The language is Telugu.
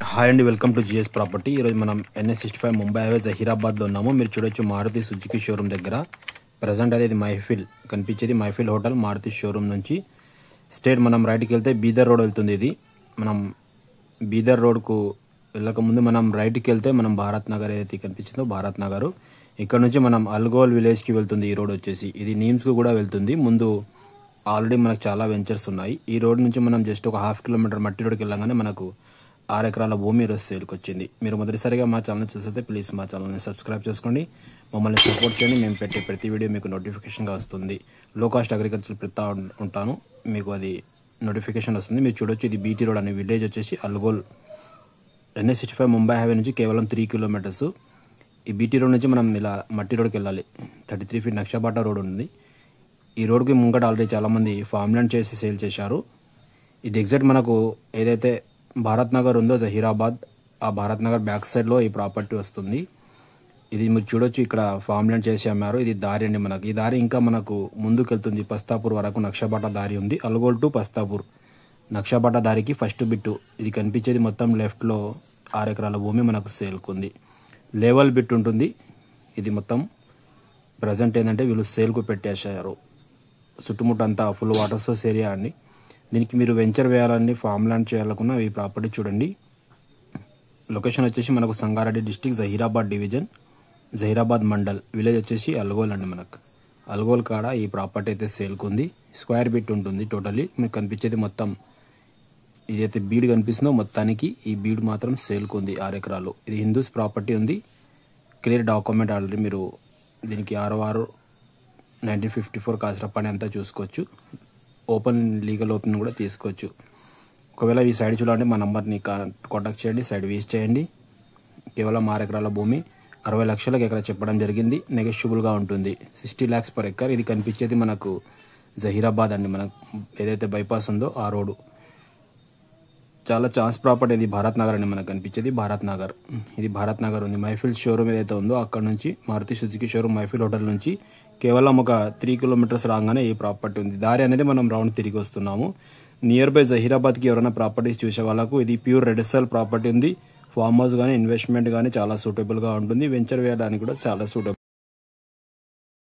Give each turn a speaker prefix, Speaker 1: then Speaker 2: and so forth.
Speaker 1: హాయ్ అండి, వెల్కమ్ టు జిఎస్ ప్రాపర్టీ. ఈరోజు మనం NS65 ముంబై హైవే జహీరాబాద్లో ఉన్నాము. మీరు చూడొచ్చు మారుతి సుజుకి షోరూమ్ దగ్గర. ప్రజెంట్ అయితే ఇది మైఫిల్ కనిపించేది మైఫిల్ హోటల్ మారుతి షోరూమ్ నుంచి స్ట్రేట్ మనం రైట్కి వెళ్తే బీదర్ రోడ్ వెళ్తుంది. ఇది మనం బీదర్ రోడ్కు వెళ్ళకముందు మనం రైట్కి వెళ్తే మనం భారత్ నగర్ ఏదైతే కనిపించిందో భారత్ నగర్, ఇక్కడ నుంచి మనం అల్గోల్ విలేజ్కి వెళ్తుంది. ఈ రోడ్ వచ్చేసి ఇది నీమ్స్కు కూడా వెళ్తుంది. ముందు ఆల్రెడీ మనకు చాలా వెంచర్స్ ఉన్నాయి. ఈ రోడ్ నుంచి మనం జస్ట్ ఒక హాఫ్ కిలోమీటర్ మట్టి రోడ్కి వెళ్ళగానే మనకు 6 ఎకరాల భూమి ఈరోజు సేల్కి వచ్చింది. మీరు మొదటిసారిగా మా ఛానల్ చూస్తే ప్లీజ్ మా ఛానల్ని సబ్స్క్రైబ్ చేసుకోండి, మమ్మల్ని సపోర్ట్ చేయండి. మేము పెట్టే ప్రతి వీడియో మీకు నోటిఫికేషన్గా వస్తుంది. లో కాస్ట్ అగ్రికల్చర్ పెడతా ఉంటాను, మీకు అది నోటిఫికేషన్ వస్తుంది. మీరు చూడొచ్చు ఇది బీటీ రోడ్ అనే విలేజ్ వచ్చేసి అల్గోల్. NS65 ముంబై హైవే నుంచి కేవలం 3 కిలోమీటర్స్. ఈ బీటీ రోడ్ నుంచి మనం ఇలా మట్టి రోడ్కి వెళ్ళాలి. 33 ఫీట్ నక్షబాట రోడ్ ఉంది. ఈ రోడ్కి ముంగట ఆల్రెడీ చాలామంది ఫామ్ ల్యాండ్ చేసి సేల్ చేశారు. ఇది ఎగ్జాక్ట్ మనకు ఏదైతే భారత్ నగర్ ఉందో జహీరాబాద్, ఆ భారత్ నగర్ బ్యాక్ సైడ్లో ఈ ప్రాపర్టీ వస్తుంది. ఇది మీరు చూడొచ్చు, ఇక్కడ ఫామ్ ల్యాండ్ చేసి అమ్మారు. ఇది దారి అండి మనకు. ఈ దారి ఇంకా మనకు ముందుకు వెళ్తుంది. పస్తాపూర్ వరకు నక్షబాట దారి ఉంది. అల్గోల్ టు పస్తాపూర్ నక్షబాట దారికి ఫస్ట్ బిట్టు ఇది కనిపించేది. మొత్తం లెఫ్ట్లో 6 ఎకరాల భూమి మనకు సేల్కుంది. లెవెల్ బిట్ ఉంటుంది. ఇది మొత్తం ప్రజెంట్ ఏంటంటే వీళ్ళు సేల్కు పెట్టేశారు. చుట్టుముట్టు అంతా ఫుల్ వాటర్ సోర్స్ ఏరియా అండి. దీనికి మీరు వెంచర్ వేయాలని ఫామ్ ల్యాండ్ చేయాలనుకున్న ఈ ప్రాపర్టీ చూడండి. లొకేషన్ వచ్చేసి మనకు Sangareddy district, Zaheerabad division, Zaheerabad mandal, village వచ్చేసి అల్గోల్ అండి. మనకు అల్గోల్ కాడ ఈ ప్రాపర్టీ అయితే సేల్కుంది. స్క్వేర్ బిట్ ఉంటుంది టోటలీ. మీకు కనిపించేది మొత్తం ఇదైతే బీడ్ కనిపిస్తుందో మొత్తానికి ఈ బీడ్ మాత్రం సేల్కుంది 6 ఎకరాలు. ఇది హిందూస్ ప్రాపర్టీ ఉంది. క్లియర్ డాక్యుమెంట్ ఆల్రెడీ మీరు దీనికి 6/6/1954 కాసిన పని అంతా చూసుకోవచ్చు. ఓపెన్ లీగల్ ఓపెన్ కూడా తీసుకోవచ్చు. ఒకవేళ ఈ సైడ్ చూడాలంటే మా నంబర్ని కాంటాక్ట్ చేయండి, సైడ్ విజిట్ చేయండి. కేవలం 6 ఎకరాల భూమి 60 లక్షలకు ఎకరా చెప్పడం జరిగింది. నెగోషియబుల్గా ఉంటుంది. 60 lakhs per acre. ఇది కనిపించేది మనకు జహీరాబాద్ అండి. మనకు ఏదైతే బైపాస్ ఉందో ఆ రోడ్డు. చాలా ఛాన్స్ ప్రాపర్టీ. ఇది భారత్ నగర్ అండి మనకు కనిపించేది భారత్ నగర్. ఇది భారత్ నగర్ ఉంది. మైఫిల్ షోరూమ్ ఏదైతే ఉందో అక్కడ నుంచి మారుతి సుజుకి షోరూమ్ మైఫిల్ హోటల్ నుంచి కేవలం ఒక 3 కిలోమీటర్స్ రాగానే ఈ ప్రాపర్టీ ఉంది. దారి అనేది మనం రౌండ్ తిరిగి వస్తున్నాము. నియర్ బై జహీరాబాద్కి ఎవరైనా ప్రాపర్టీస్ చూసే వాళ్ళకు ఇది ప్యూర్ రెసిడెన్షియల్ ప్రాపర్టీ ఉంది. ఫామ్ హౌస్ కానీ ఇన్వెస్ట్మెంట్ కానీ చాలా సూటబుల్గా ఉంటుంది. వెంచర్ వేయడానికి కూడా చాలా సూటబుల్.